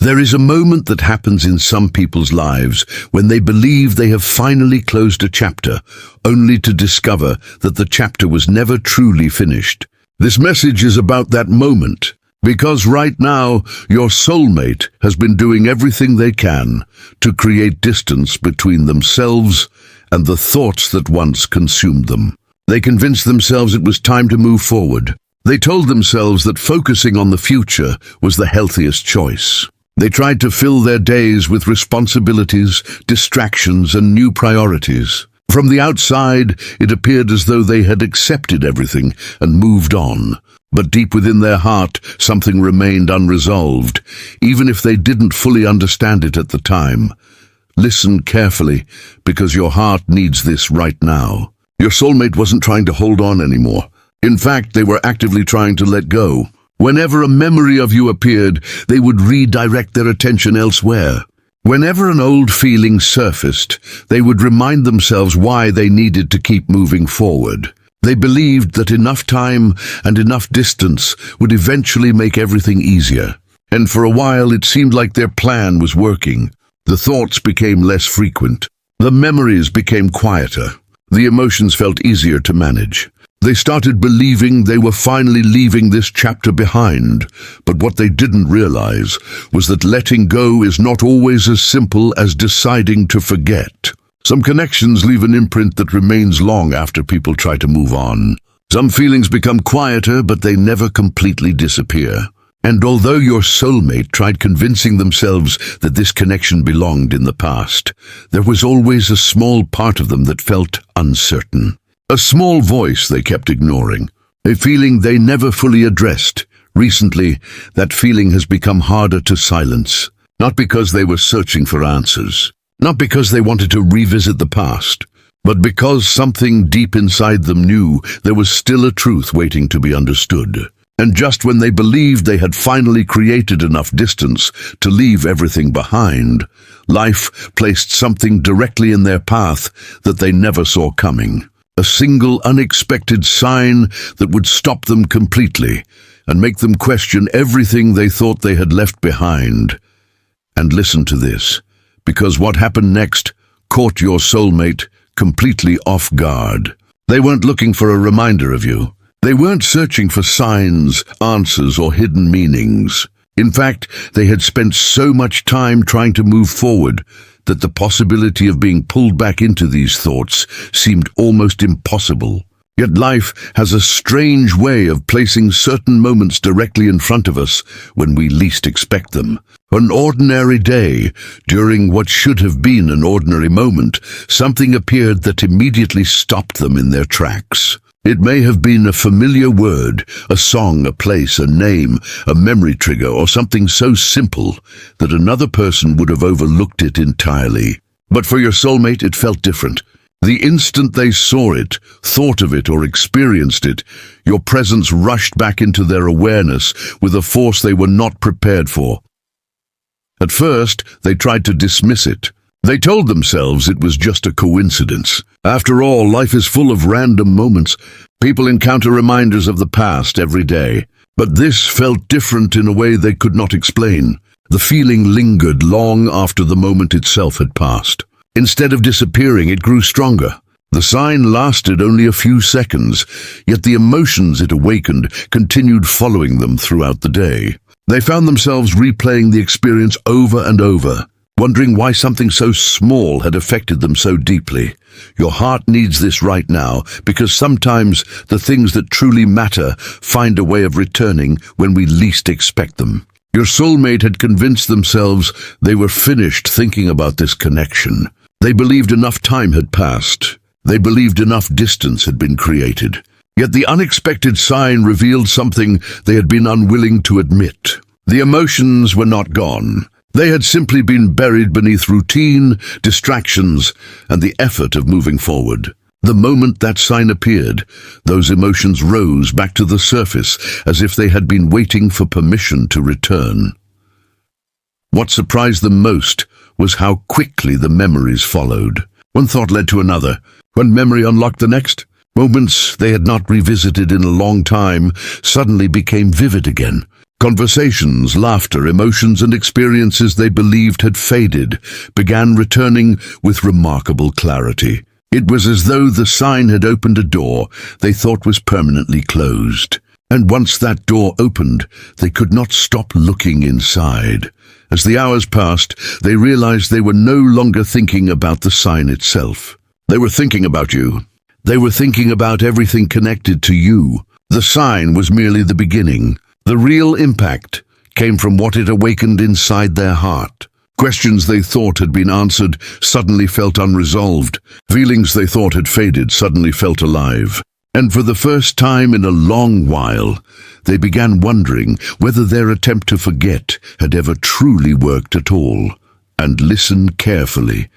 There is a moment that happens in some people's lives when they believe they have finally closed a chapter, only to discover that the chapter was never truly finished. This message is about that moment, because right now, your soulmate has been doing everything they can to create distance between themselves and the thoughts that once consumed them. They convinced themselves it was time to move forward. They told themselves that focusing on the future was the healthiest choice. They tried to fill their days with responsibilities, distractions, and new priorities. From the outside, it appeared as though they had accepted everything and moved on. But deep within their heart, something remained unresolved, even if they didn't fully understand it at the time. Listen carefully, because your heart needs this right now. Your soulmate wasn't trying to hold on anymore. In fact, they were actively trying to let go. Whenever a memory of you appeared, they would redirect their attention elsewhere. Whenever an old feeling surfaced, they would remind themselves why they needed to keep moving forward. They believed that enough time and enough distance would eventually make everything easier. And for a while, it seemed like their plan was working. The thoughts became less frequent. The memories became quieter. The emotions felt easier to manage. They started believing they were finally leaving this chapter behind, but what they didn't realize was that letting go is not always as simple as deciding to forget. Some connections leave an imprint that remains long after people try to move on. Some feelings become quieter, but they never completely disappear. And although your soulmate tried convincing themselves that this connection belonged in the past, there was always a small part of them that felt uncertain. A small voice they kept ignoring, a feeling they never fully addressed. Recently, that feeling has become harder to silence, not because they were searching for answers, not because they wanted to revisit the past, but because something deep inside them knew there was still a truth waiting to be understood. And just when they believed they had finally created enough distance to leave everything behind, life placed something directly in their path that they never saw coming. A single unexpected sign that would stop them completely and make them question everything they thought they had left behind. And listen to this, because what happened next caught your soulmate completely off guard. They weren't looking for a reminder of you. They weren't searching for signs, answers, or hidden meanings. In fact, they had spent so much time trying to move forward that the possibility of being pulled back into these thoughts seemed almost impossible. Yet life has a strange way of placing certain moments directly in front of us when we least expect them. An ordinary day, during what should have been an ordinary moment, something appeared that immediately stopped them in their tracks. It may have been a familiar word, a song, a place, a name, a memory trigger, or something so simple that another person would have overlooked it entirely. But for your soulmate, it felt different. The instant they saw it, thought of it, or experienced it, your presence rushed back into their awareness with a force they were not prepared for. At first, they tried to dismiss it. They told themselves it was just a coincidence. After all, life is full of random moments. People encounter reminders of the past every day. But this felt different in a way they could not explain. The feeling lingered long after the moment itself had passed. Instead of disappearing, it grew stronger. The sign lasted only a few seconds, yet the emotions it awakened continued following them throughout the day. They found themselves replaying the experience over and over, wondering why something so small had affected them so deeply. Your heart needs this right now, because sometimes the things that truly matter find a way of returning when we least expect them. Your soulmate had convinced themselves they were finished thinking about this connection. They believed enough time had passed. They believed enough distance had been created. Yet the unexpected sign revealed something they had been unwilling to admit. The emotions were not gone. They had simply been buried beneath routine, distractions, and the effort of moving forward. The moment that sign appeared, those emotions rose back to the surface as if they had been waiting for permission to return. What surprised them most was how quickly the memories followed. One thought led to another. One memory unlocked the next. Moments they had not revisited in a long time suddenly became vivid again. Conversations, laughter, emotions, and experiences they believed had faded began returning with remarkable clarity. It was as though the sign had opened a door they thought was permanently closed. And once that door opened, they could not stop looking inside. As the hours passed, they realized they were no longer thinking about the sign itself. They were thinking about you. They were thinking about everything connected to you. The sign was merely the beginning. The real impact came from what it awakened inside their heart. Questions they thought had been answered suddenly felt unresolved. Feelings they thought had faded suddenly felt alive. And for the first time in a long while, they began wondering whether their attempt to forget had ever truly worked at all. And listen carefully,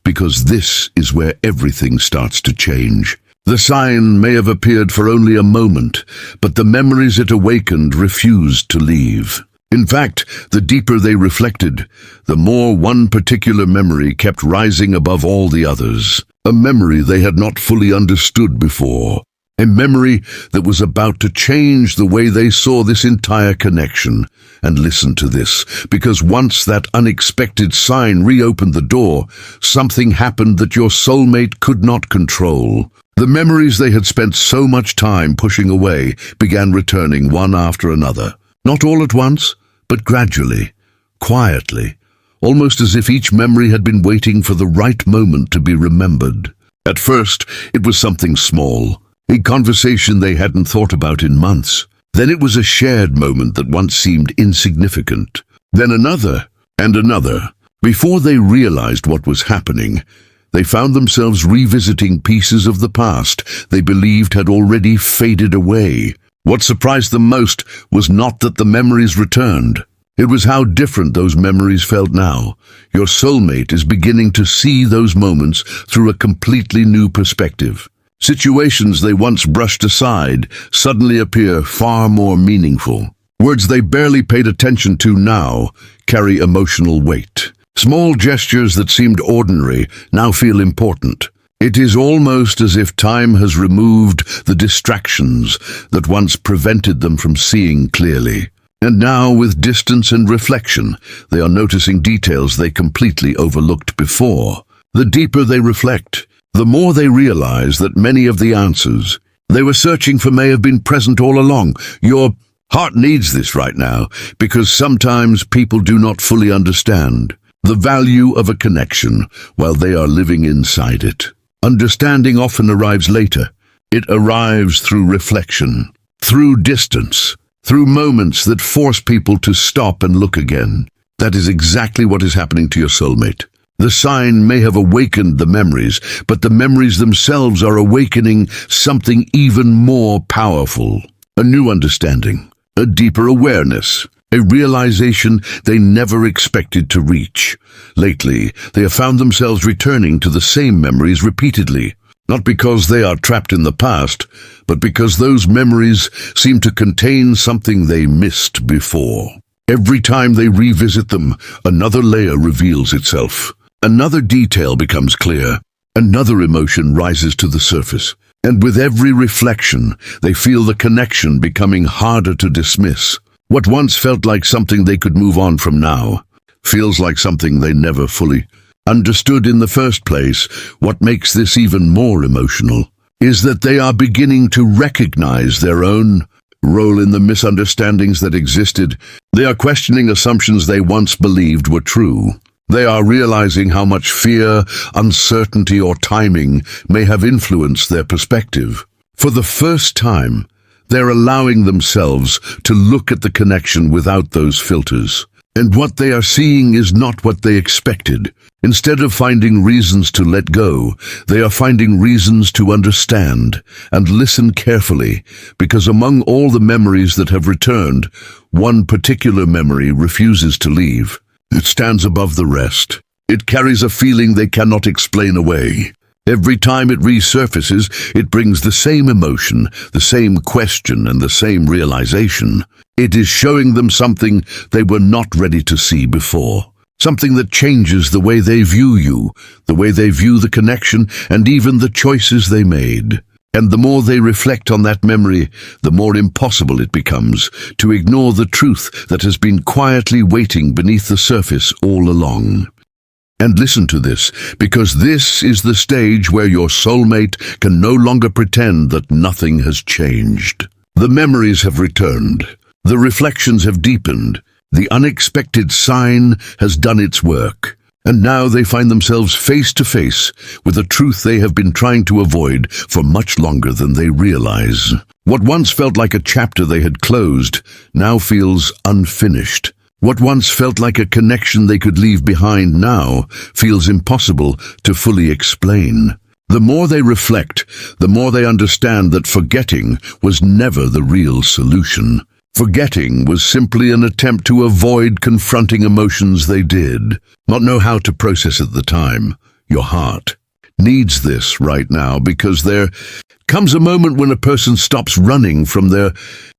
because this is where everything starts to change. The sign may have appeared for only a moment, but the memories it awakened refused to leave. In fact, the deeper they reflected, the more one particular memory kept rising above all the others. A memory they had not fully understood before. A memory that was about to change the way they saw this entire connection. And listen to this, because once that unexpected sign reopened the door, something happened that your soulmate could not control. The memories they had spent so much time pushing away began returning one after another. Not all at once, but gradually, quietly, almost as if each memory had been waiting for the right moment to be remembered. At first, it was something small. A conversation they hadn't thought about in months. Then it was a shared moment that once seemed insignificant. Then another, and another. Before they realized what was happening, they found themselves revisiting pieces of the past they believed had already faded away. What surprised them most was not that the memories returned. It was how different those memories felt now. Your soulmate is beginning to see those moments through a completely new perspective. Situations they once brushed aside suddenly appear far more meaningful. Words they barely paid attention to now carry emotional weight. Small gestures that seemed ordinary now feel important. It is almost as if time has removed the distractions that once prevented them from seeing clearly. And now, with distance and reflection, they are noticing details they completely overlooked before. The deeper they reflect, the more they realize that many of the answers they were searching for may have been present all along. Your heart needs this right now, because sometimes people do not fully understand the value of a connection while they are living inside it. Understanding often arrives later. It arrives through reflection, through distance, through moments that force people to stop and look again. That is exactly what is happening to your soulmate. The sign may have awakened the memories, but the memories themselves are awakening something even more powerful. A new understanding, a deeper awareness, a realization they never expected to reach. Lately, they have found themselves returning to the same memories repeatedly, not because they are trapped in the past, but because those memories seem to contain something they missed before. Every time they revisit them, another layer reveals itself. Another detail becomes clear. Another emotion rises to the surface. And with every reflection, they feel the connection becoming harder to dismiss. What once felt like something they could move on from now feels like something they never fully understood in the first place. What makes this even more emotional is that they are beginning to recognize their own role in the misunderstandings that existed. They are questioning assumptions they once believed were true. They are realizing how much fear, uncertainty, or timing may have influenced their perspective. For the first time, they're allowing themselves to look at the connection without those filters. And what they are seeing is not what they expected. Instead of finding reasons to let go, they are finding reasons to understand and listen carefully, because among all the memories that have returned, one particular memory refuses to leave. It stands above the rest. It carries a feeling they cannot explain away. Every time it resurfaces, it brings the same emotion, the same question, and the same realization. It is showing them something they were not ready to see before. Something that changes the way they view you, the way they view the connection, and even the choices they made. And the more they reflect on that memory, the more impossible it becomes to ignore the truth that has been quietly waiting beneath the surface all along. And listen to this, because this is the stage where your soulmate can no longer pretend that nothing has changed. The memories have returned. The reflections have deepened. The unexpected sign has done its work. And now they find themselves face to face with a truth they have been trying to avoid for much longer than they realize. What once felt like a chapter they had closed now feels unfinished. What once felt like a connection they could leave behind now feels impossible to fully explain. The more they reflect, the more they understand that forgetting was never the real solution. Forgetting was simply an attempt to avoid confronting emotions they did not know how to process at the time. Your heart needs this right now, because there comes a moment when a person stops running from their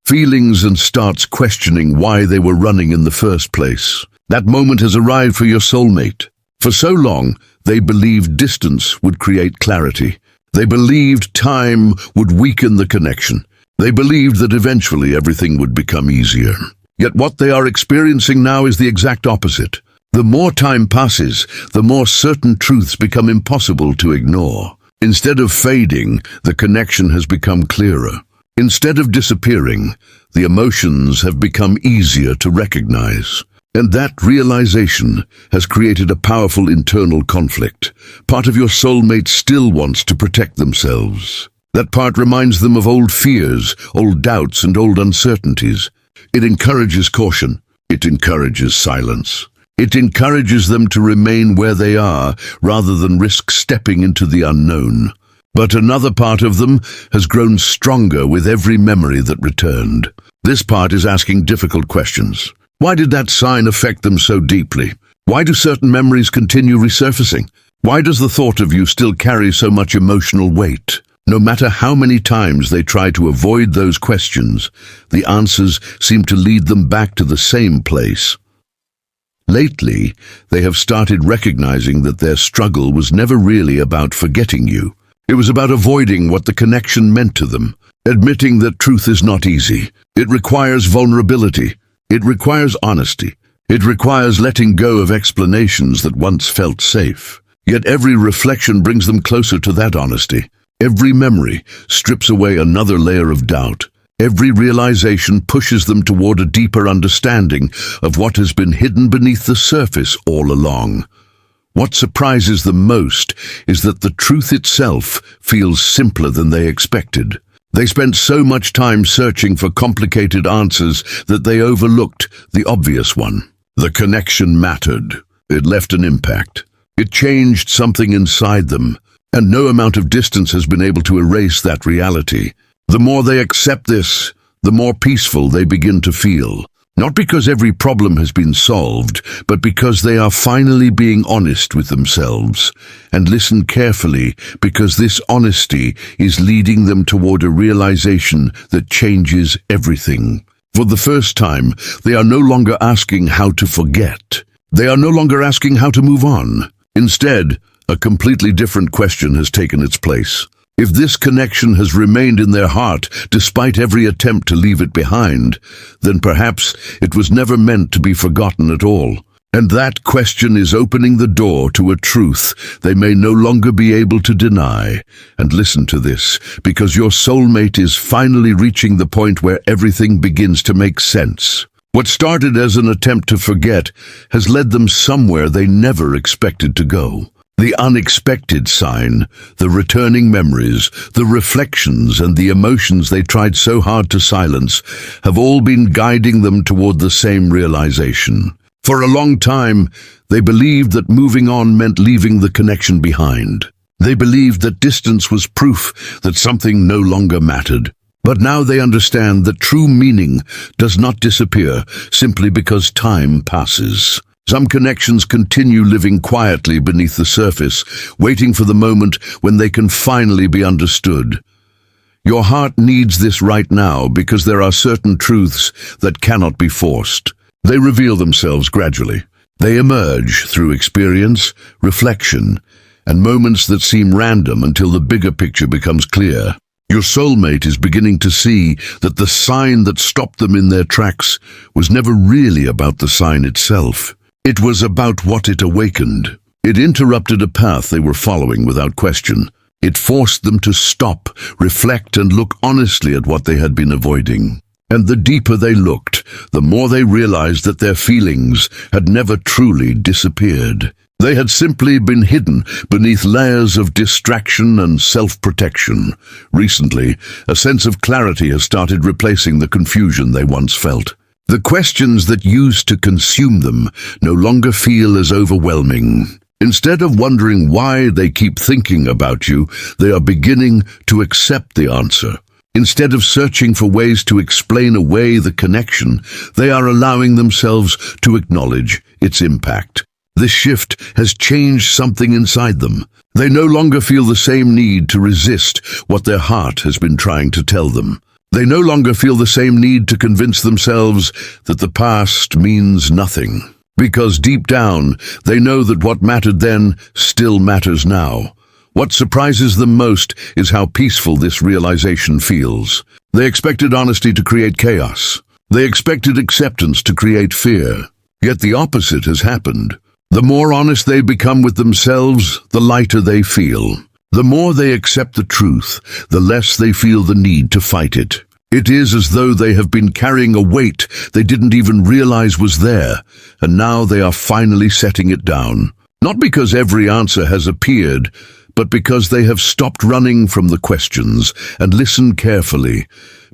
feelings and starts questioning why they were running in the first place. That moment has arrived for your soulmate. For so long, they believed distance would create clarity. They believed time would weaken the connection. They believed that eventually everything would become easier. Yet what they are experiencing now is the exact opposite. The more time passes, the more certain truths become impossible to ignore. Instead of fading, the connection has become clearer. Instead of disappearing, the emotions have become easier to recognize. And that realization has created a powerful internal conflict. Part of your soulmate still wants to protect themselves. That part reminds them of old fears, old doubts, and old uncertainties. It encourages caution. It encourages silence. It encourages them to remain where they are rather than risk stepping into the unknown. But another part of them has grown stronger with every memory that returned. This part is asking difficult questions. Why did that sign affect them so deeply? Why do certain memories continue resurfacing? Why does the thought of you still carry so much emotional weight? No matter how many times they try to avoid those questions, the answers seem to lead them back to the same place. Lately, they have started recognizing that their struggle was never really about forgetting you. It was about avoiding what the connection meant to them. Admitting that truth is not easy. It requires vulnerability. It requires honesty. It requires letting go of explanations that once felt safe. Yet every reflection brings them closer to that honesty. Every memory strips away another layer of doubt. Every realization pushes them toward a deeper understanding of what has been hidden beneath the surface all along. What surprises them most is that the truth itself feels simpler than they expected. They spent so much time searching for complicated answers that they overlooked the obvious one. The connection mattered. It left an impact. It changed something inside them. And no amount of distance has been able to erase that reality. The more they accept this, the more peaceful they begin to feel. Not because every problem has been solved, but because they are finally being honest with themselves. And listen carefully, because this honesty is leading them toward a realization that changes everything. For the first time, they are no longer asking how to forget. They are no longer asking how to move on. Instead, a completely different question has taken its place. If this connection has remained in their heart despite every attempt to leave it behind, then perhaps it was never meant to be forgotten at all. And that question is opening the door to a truth they may no longer be able to deny. And listen to this, because your soulmate is finally reaching the point where everything begins to make sense. What started as an attempt to forget has led them somewhere they never expected to go. The unexpected sign, the returning memories, the reflections and the emotions they tried so hard to silence have all been guiding them toward the same realization. For a long time, they believed that moving on meant leaving the connection behind. They believed that distance was proof that something no longer mattered. But now they understand that true meaning does not disappear simply because time passes. Some connections continue living quietly beneath the surface, waiting for the moment when they can finally be understood. Your heart needs this right now because there are certain truths that cannot be forced. They reveal themselves gradually. They emerge through experience, reflection, and moments that seem random until the bigger picture becomes clear. Your soulmate is beginning to see that the sign that stopped them in their tracks was never really about the sign itself. It was about what it awakened. It interrupted a path they were following without question. It forced them to stop, reflect, and look honestly at what they had been avoiding. And the deeper they looked, the more they realized that their feelings had never truly disappeared. They had simply been hidden beneath layers of distraction and self-protection. Recently, a sense of clarity has started replacing the confusion they once felt. The questions that used to consume them no longer feel as overwhelming. Instead of wondering why they keep thinking about you, they are beginning to accept the answer. Instead of searching for ways to explain away the connection, they are allowing themselves to acknowledge its impact. This shift has changed something inside them. They no longer feel the same need to resist what their heart has been trying to tell them. They no longer feel the same need to convince themselves that the past means nothing. Because deep down, they know that what mattered then still matters now. What surprises them most is how peaceful this realization feels. They expected honesty to create chaos. They expected acceptance to create fear. Yet the opposite has happened. The more honest they become with themselves, the lighter they feel. The more they accept the truth, the less they feel the need to fight it. It is as though they have been carrying a weight they didn't even realize was there, and now they are finally setting it down. Not because every answer has appeared, but because they have stopped running from the questions and listened carefully,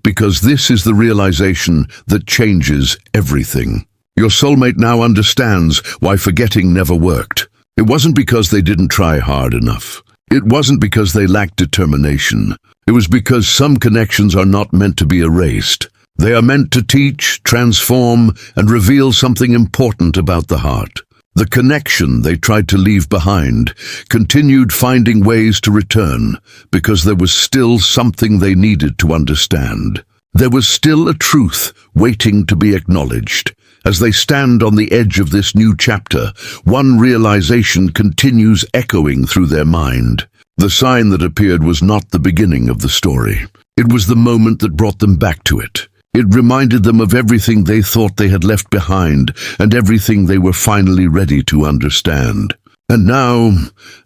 because this is the realization that changes everything. Your soulmate now understands why forgetting never worked. It wasn't because they didn't try hard enough. It wasn't because they lacked determination. It was because some connections are not meant to be erased. They are meant to teach, transform, and reveal something important about the heart. The connection they tried to leave behind continued finding ways to return because there was still something they needed to understand. There was still a truth waiting to be acknowledged. As they stand on the edge of this new chapter, one realization continues echoing through their mind. The sign that appeared was not the beginning of the story. It was the moment that brought them back to it. It reminded them of everything they thought they had left behind and everything they were finally ready to understand. And now,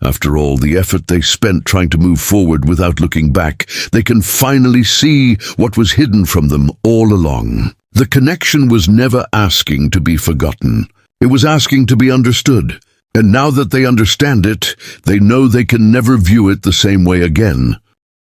after all the effort they spent trying to move forward without looking back, they can finally see what was hidden from them all along. The connection was never asking to be forgotten. It was asking to be understood. And now that they understand it, they know they can never view it the same way again.